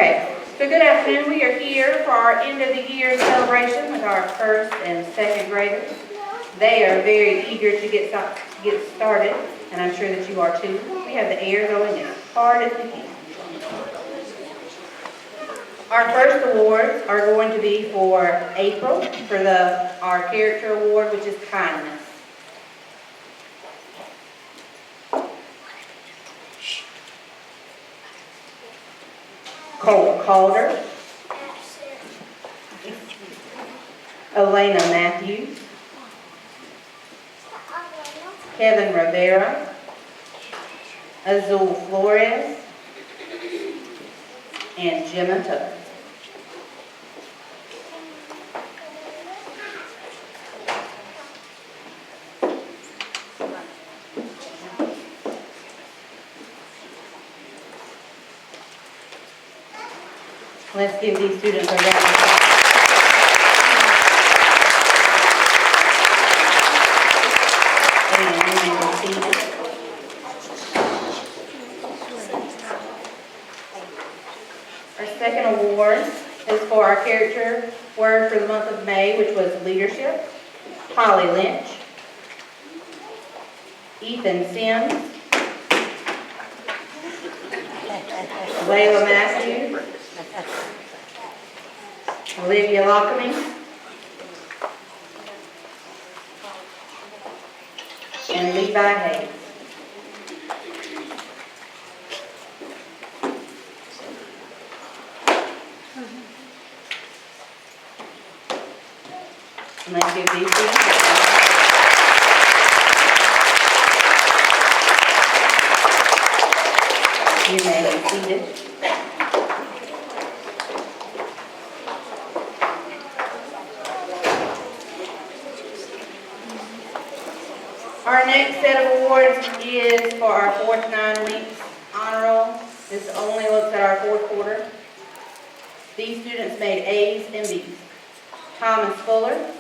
Okay, so good afternoon. We are here for our end of the year celebration with our first and second graders. They are very eager to get started, and I'm sure that you are too. We have the air going as hard as we can. Our first awards are going to be for April for our character award, which is kindness. Colt Calder, Elena Matthews, Kevin Rivera, Azul Flores, and Gemma Tucker. Let's give these students a round of applause. Our second award is for our character word for the month of May, which was leadership. Holly Lynch, Ethan Sims, Layla Matthews, Olivia Lockamy, and Levi Hayes. And let's give these students you may be seated. Our next set of awards is for our fourth 9 weeks honor roll. This only looks at our fourth quarter. These students made A's and B's. Thomas Fuller,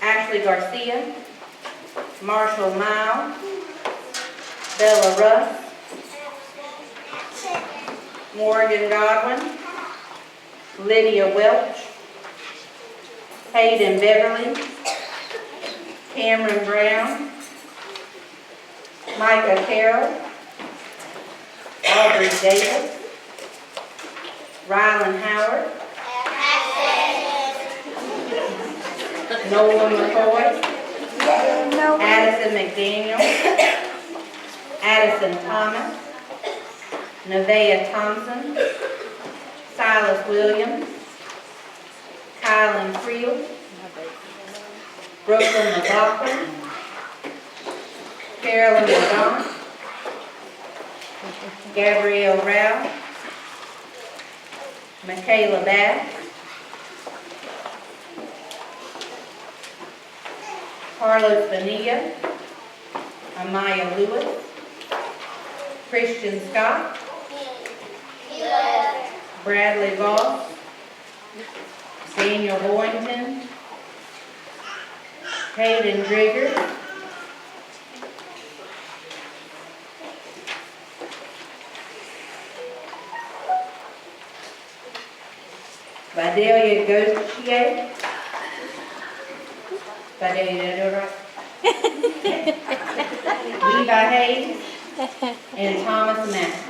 Ashley Garcia, Marshall Miles, Bella Russ, Morgan Godwin, Lydia Welch, Hayden Beverly, Cameron Brown, Micah Carroll, Aubrey Davis, Rylan Howard, Nolan McCoy, Addison McDaniel, Addison Thomas, Nevaeh Thompson, Silas Williams, Kylan Creel, Brooklyn McLaughlin, Carolyn McDonald, Gabrielle Rao, Michaela Bass, Carlos Bonilla, Amaya Lewis, Christian Scott, Bradley Voss, Daniel Boynton, Hayden Drigger, Vidalia Gauthier. Vidalia, did I do it right? Levi Hayes and Thomas Matthews.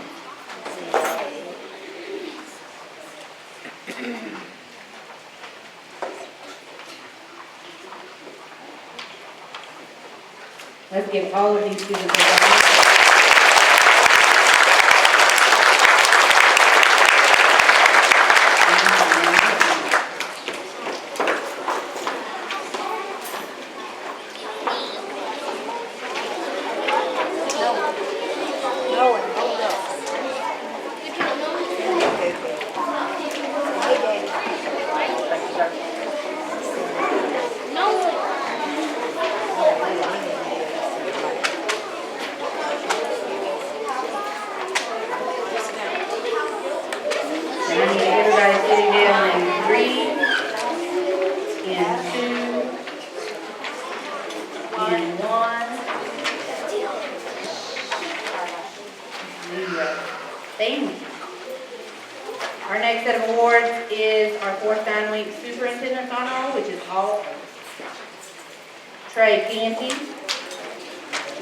Let's give all of these students a round. next set of awards is our fourth 9-week superintendent's honor roll, which is all Trey Canty,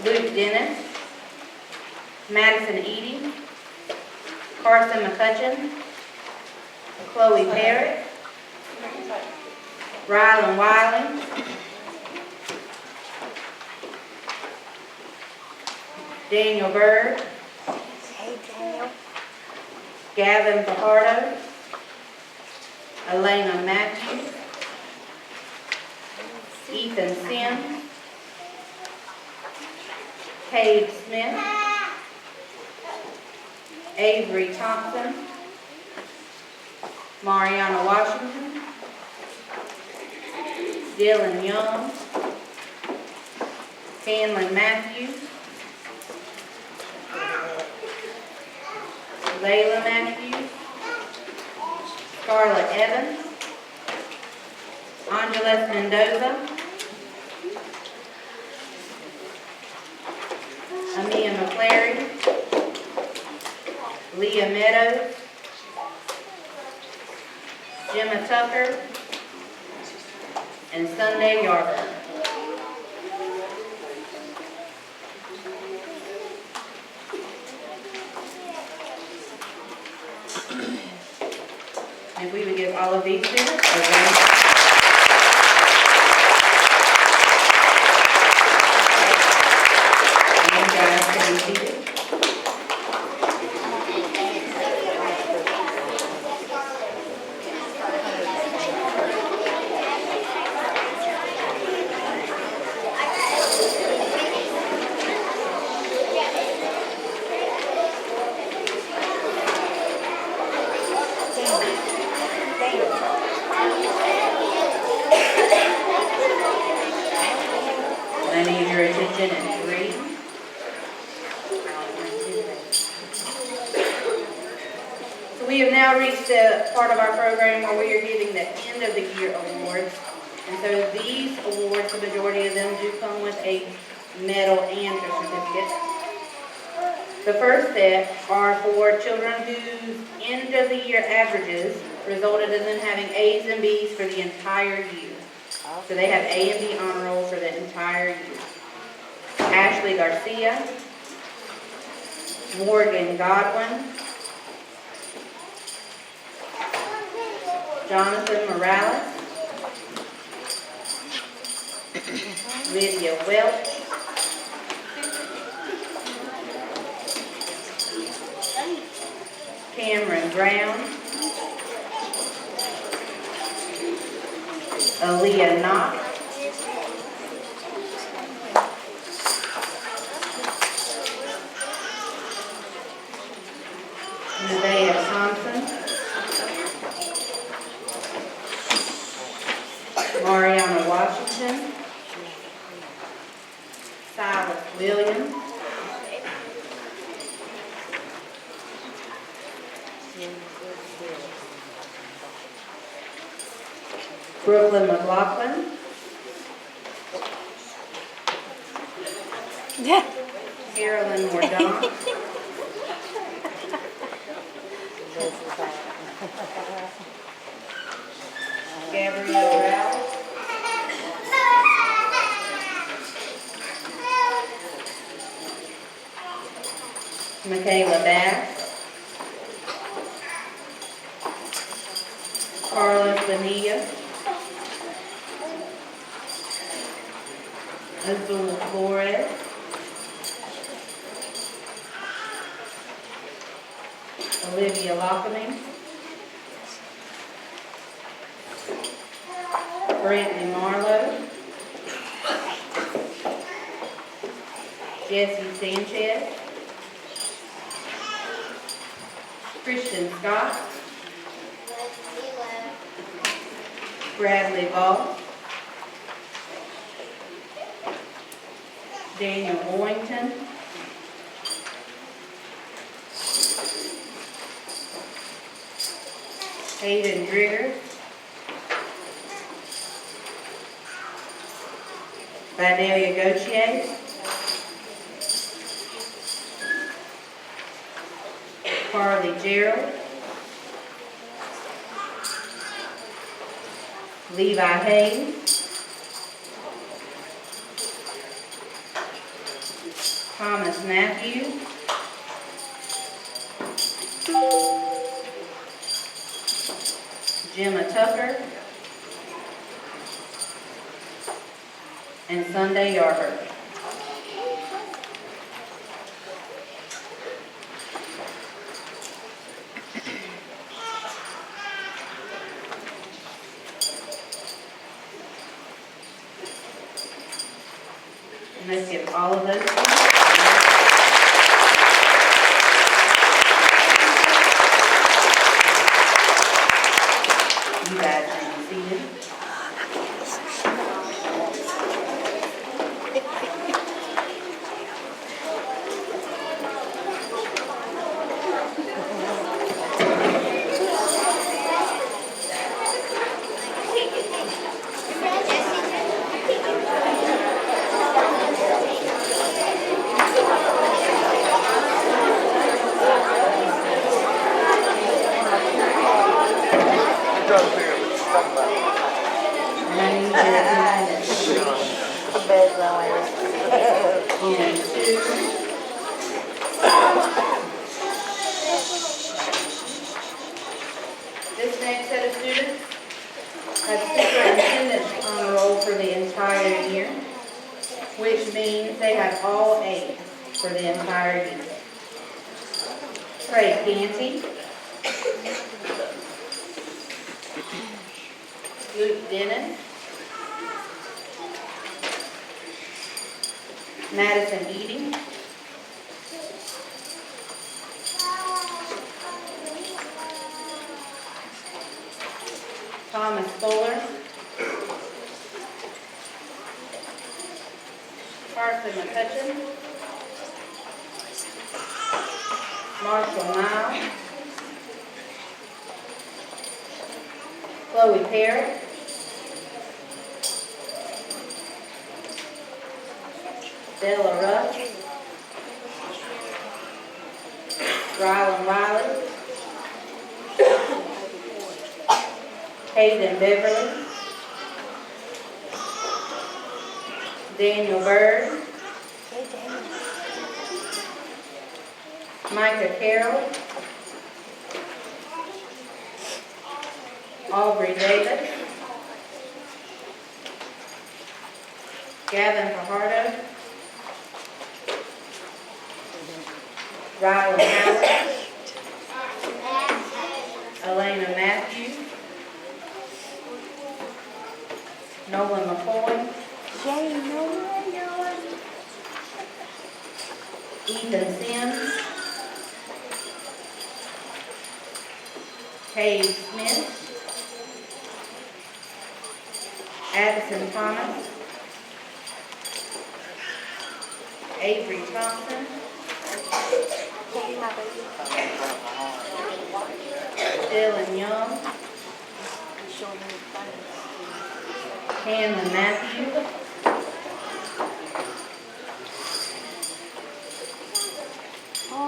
Luke Dennis, Madison Eady, Carson McCutcheon, Chloe Parrott, Rylan Wiley, Daniel Bird, Gavin Fajardo, Elena Matthews, Ethan Sims, Cade Smith, Avery Thompson, Mariana Washington, Dylan Young, Hanlon Matthews, Layla Matthews, Scarlett Evans, Angeles Mendoza, Amia McClary, Leah Meadows, Gemma Tucker, and Sunday Yarborough. If we would give all of these students a round. And you guys can be seated. I need your attention in 3. So we have now reached the part of our program where we are giving the end of the year awards. And so these awards, the majority of them do come with a medal and a certificate. The first set are for children whose end of the year averages resulted in them having A's and B's for the entire year. So they have A and B honor roll for the entire year. Ashley Garcia, Morgan Godwin, Jonathan Morales, Lydia Welch, Cameron Brown, Aaliyah Knox, Nevaeh Thompson, Mariana Washington, Silas Williams, Brooklyn McLaughlin, Carolyn Mordaunt, Gabrielle Rowell, Michaela Bass, Carlos Bonilla, Azul Flores, Olivia Lockamy, Brantley Marlowe, Jesse Sanchez, Christian Scott, Bradley Ball, Daniel Boynton, Hayden Grigger, Vidalia Gauthier, Carly Gerald, Levi Hayes, Thomas Matthews, Gemma Tucker, and Sunday Yarber. And let's give all of those. You guys can be seated. This next set of students have superintendent's honor roll for the entire year, which means they have all A's for the entire year. Trey Canty, Luke Dennis, Madison Eating, Thomas Fuller, Carson McCutcheon, Marshall Miles, Chloe Parrott, Della Russ, Rylan Wiley, Hayden Beverly, Daniel Bird, Micah Carroll, Aubrey Davis, Gavin Fajardo, Rylan Howard, Elena Matthews, Nolan McCoy, Ethan Sims, Cade Smith, Addison Thomas, Avery Thompson, Dylan Young, Hanlon Matthews,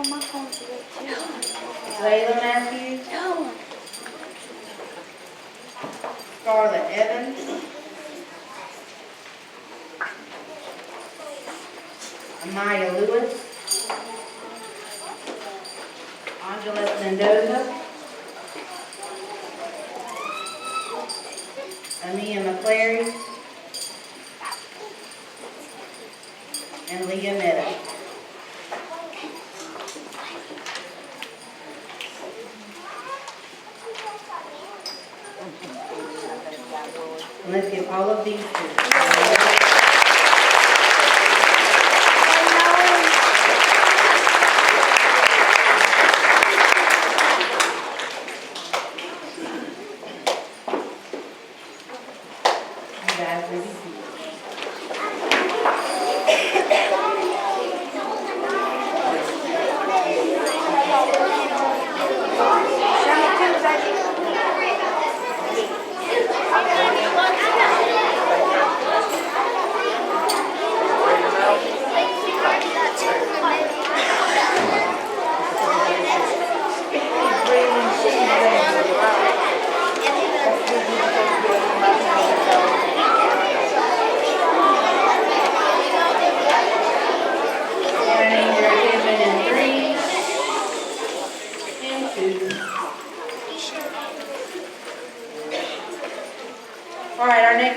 my phone's red too. Layla Matthews, Scarlett Evans, Amaya Lewis, Angela Mendoza, Amia McClary, and Leah Meadows. And let's give all of these to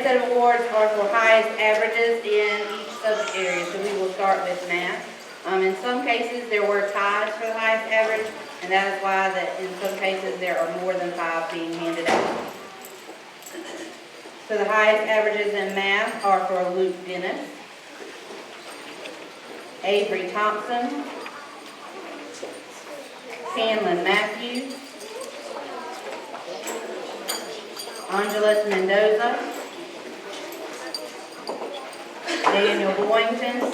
next set of awards are for highest averages in each subject area. So we will start with math. In some cases, there were ties for the highest average, and that is why that in some cases there are more than 5 being handed out. So the highest averages in math are for Luke Dennis, Avery Thompson, Hanlon Matthews, Angeles Mendoza, Daniel Boynton,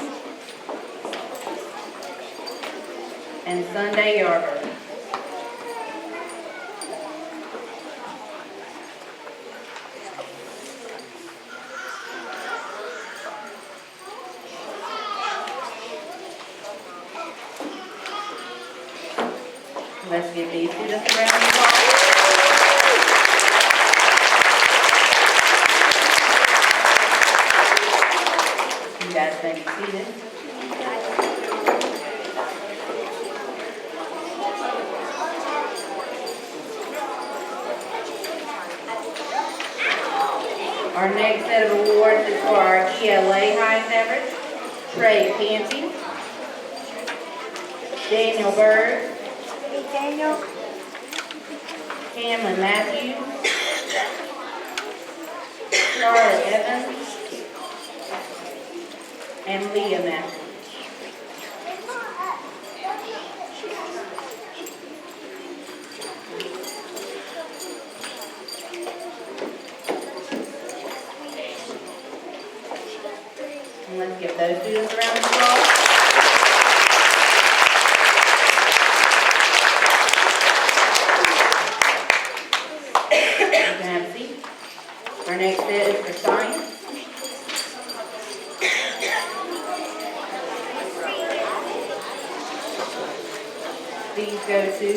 and Sunday Yarber. Let's give these students a round of applause. You guys may be seated. Our next set of awards is for our ELA highest average. Trey Canty, Daniel Bird, Daniel. Cameron Matthews, Charlotte Evans, and Leah Matthews. And let's give those students a round of applause. You can have a seat. Our next set is for science. These go to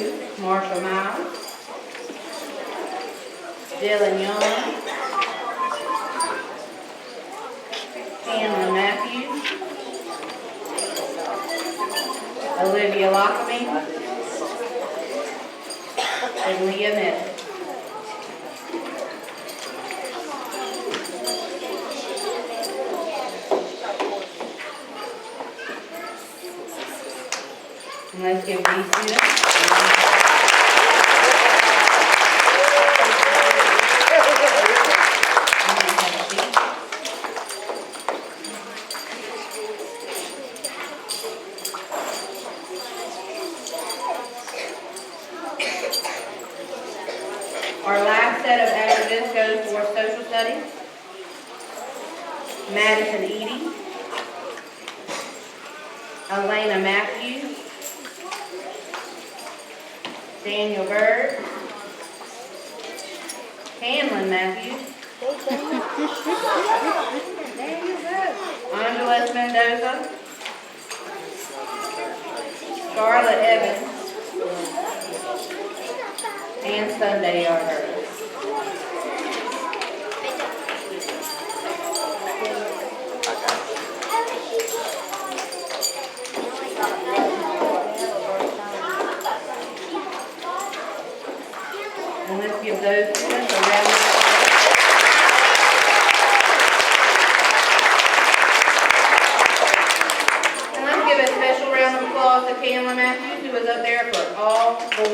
Marshall Miles, Dylan Young, Hanlon Matthews, Olivia Lockamy, and Leah Miller. And let's give these students our last set of averages goes for social studies. Madison Edie, Elena Matthews, Daniel Bird, Hanlon Matthews, Angeles Mendoza, Scarlett Evans, and Sunday Yarber. And let's give those students a round of applause. And let's give a special round of applause to Cameron Matthews, who was up there for all 4.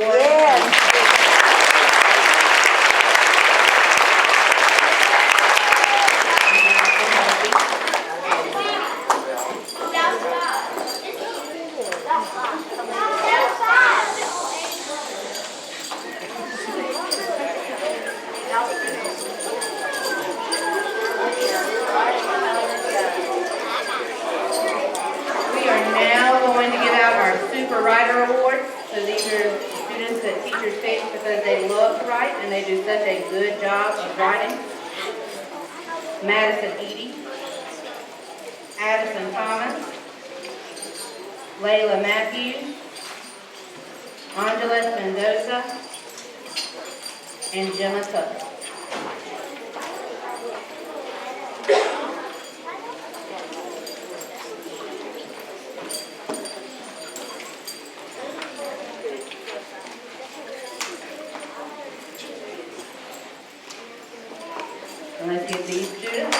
Yes. We are now going to give out our Super Writer Awards. So these are students that teachers pick because they love to write and they do such a good job of writing. Madison Edie, Addison Thomas, Layla Matthews, Angeles Mendoza, and Gemma Tucker. And let's Let's give these students.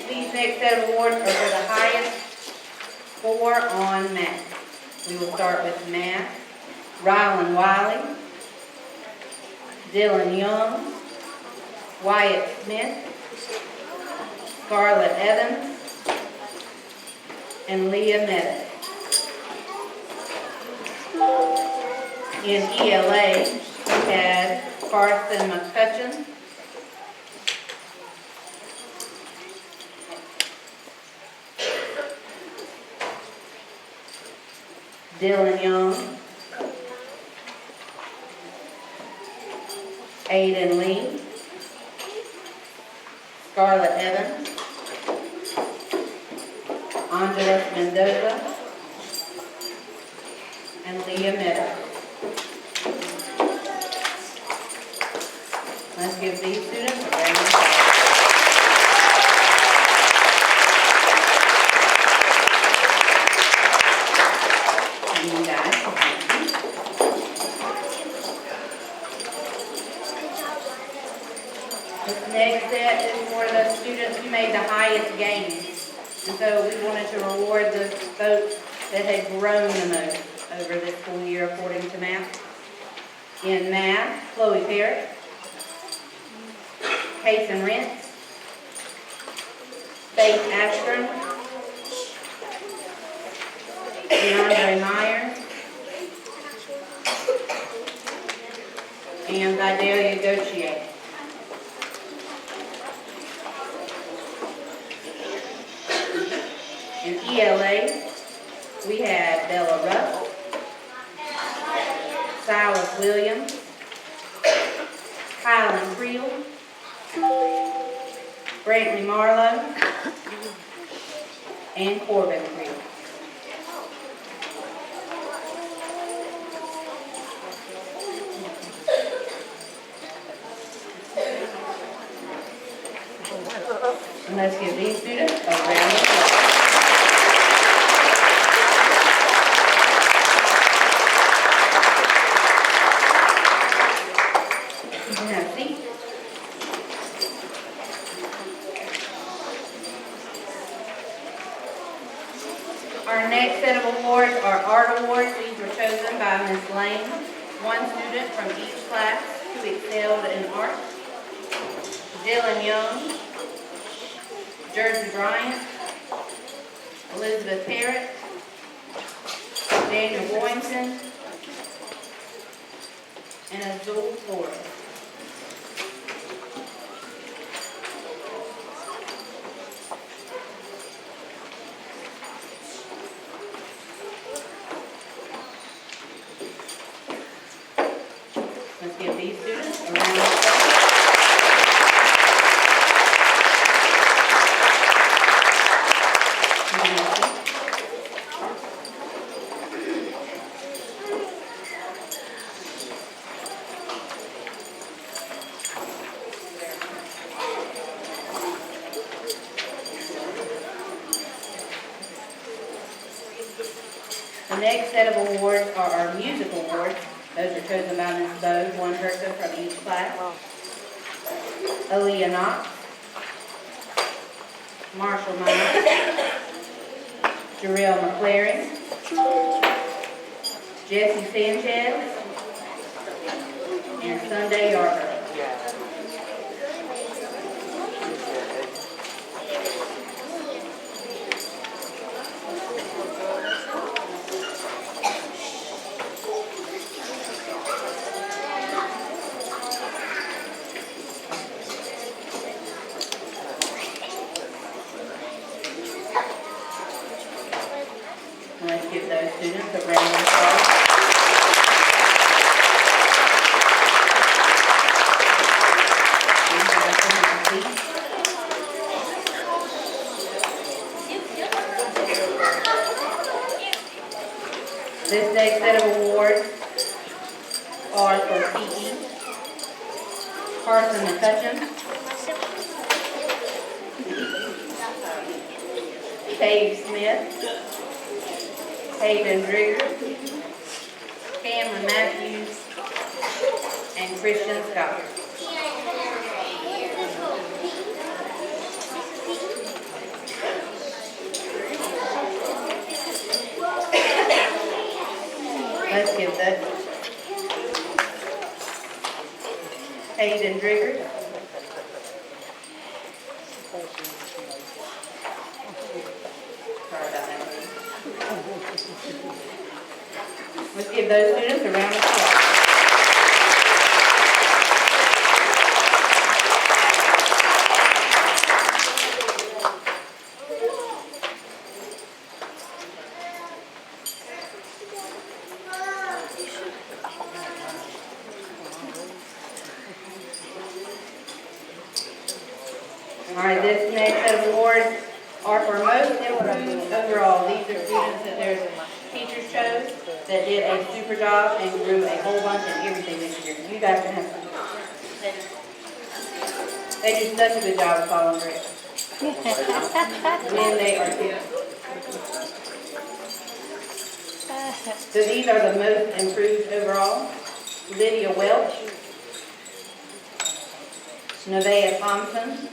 These next set of awards are for the highest score on math. We will start with math. Rylan Wiley, Dylan Young, Wyatt Smith, Scarlett Evans, and Leah Meadows. In ELA, we had Carson McCutcheon, Dylan Young, Aiden Lee, Scarlett Evans, Angeles Mendoza, and Leah Meadows. Let's give these students a round of applause. You guys. This next set is for the students who made the highest gains. And so we wanted to reward the folks that had grown the most over this school year according to math. In math, Chloe Parrott, Kason Rentz, Faith Ashburn, DeAndre Myers, and Vidalia Gauthier. In ELA, we had Bella Russ, Silas Williams, Kylan Creel, Brantley Marlowe, and Corbin Creel. And let's give these students a round of applause. You can have a seat. Our next set of awards are art awards. These were chosen by Ms. Lane, one student from each class who excelled in art. Dylan Young, Jersey Bryant, Elizabeth Parrott, Daniel Boynton, and Azul Flores. Let's give these students a round of applause. The next set of awards are our music awards. Those are chosen by Ms. Bode, one person from each class. Aaliyah Knox, Marshall Myers, Jarrell McLaren, Jesse Sanchez, and Sunday Yarborough. Let's give those students a round of applause. This next set of awards Carson McCutcheon, Cade Smith, Hayden Drigger, Cameron Matthews, and Christian Scott. Let's give that. Hayden Drigger. Sorry about that. Let's give those students a round of applause. All right, this next set of awards are for most improved overall. These are students that their teachers chose that did a super job and grew a whole bunch of everything this year. You guys can have some. They do such a good job of following through. And they are good. So these are the most improved overall. Lydia Welch, Nevaeh Thompson,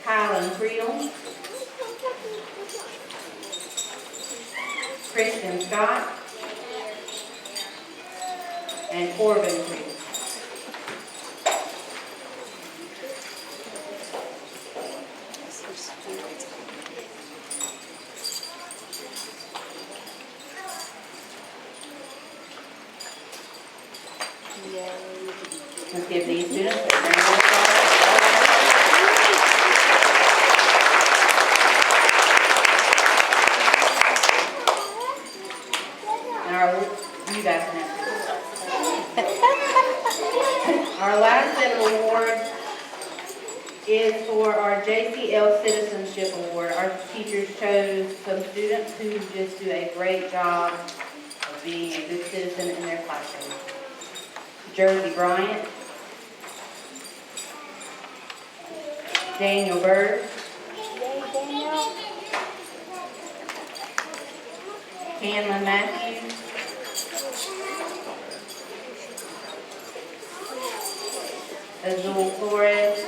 Kylan Creel, Christian Scott, and Corbin Creel. Let's give these students a round of applause. You guys can have our last set of awards is for our JCL Citizenship Award. Our teachers chose some students who just do a great job of being a good citizen in their classroom. Jersey Bryant, Daniel Bird, Cameron Matthews, Azul Flores,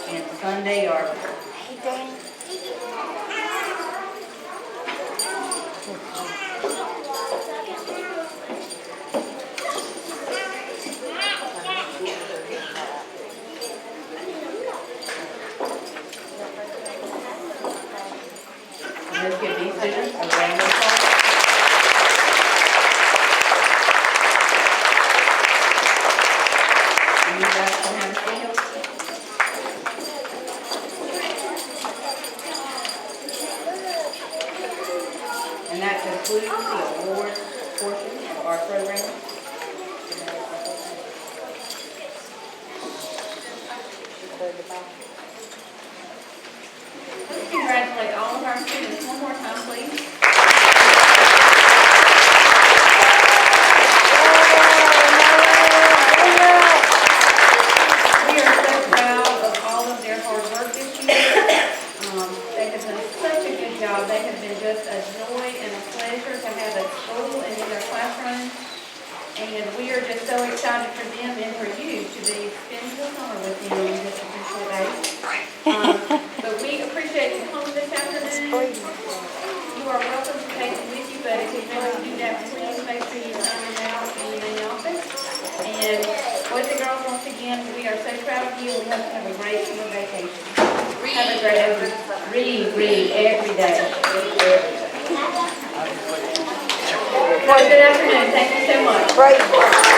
and Sunday Arbor. Let's give these students a round of applause. And you guys can have a seat. And that concludes the award portion of our program. Let's congratulate all of our students one more time, please. We are so proud of all of their hard work this year. They have done such a good job. They have been just a joy and a pleasure to have at school and in their classroom. And we are just so excited for them and for you to be spending the summer with them in just a few short days. But we appreciate you home this afternoon. You are welcome to take them with you, but if you're going to do that, please make sure you sign them out in the main office. And boys and girls, once again, we are so proud of you and we hope you have a great summer vacation. Have a great read every day. Well, good afternoon. Thank you so much.